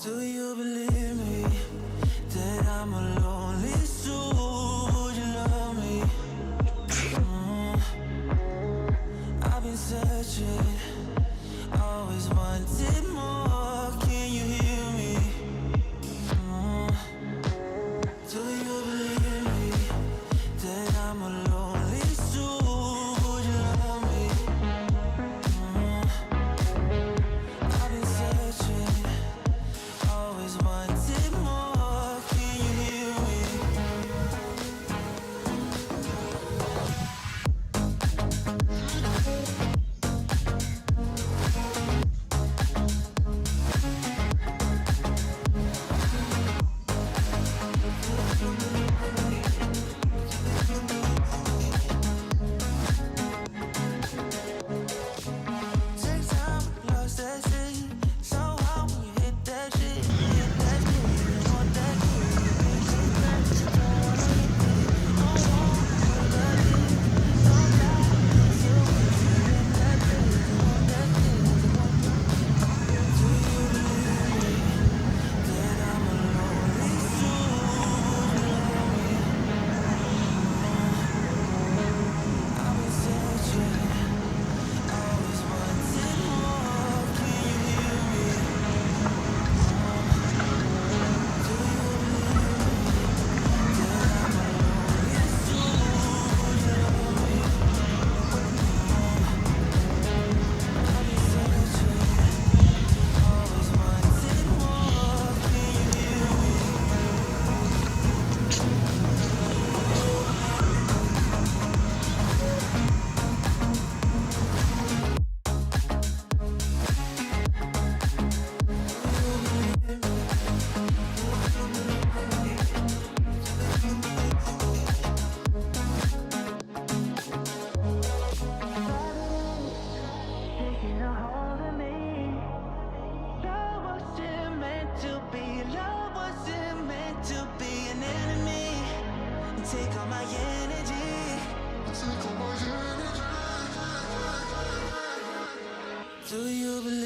Do you believe me that I'm a lonely soul? Would you love me? I've been searching, always wanted more. Can you hear me? Do you believe me that I'm a lonely soul? Would you love me? I've been searching, always wanted more. Can you hear me? Take time, lost that shit. So hard when you hit that shit. Hit that shit, you want that shit. You can't take back, don't wanna hit it. Don't want what that is. Don't die, it's a waste. You hit that shit, you want that shit. Do you believe me that I'm a lonely soul? Would you love me? I've been searching, always wanted more. Can you hear me? Do you believe me that I'm a lonely soul? Would you love me? I've been searching, always wanted more. Can you hear me? Taking a hold of me. Love wasn't meant to be. Love wasn't meant to be an enemy. Take all my energy. Do you believe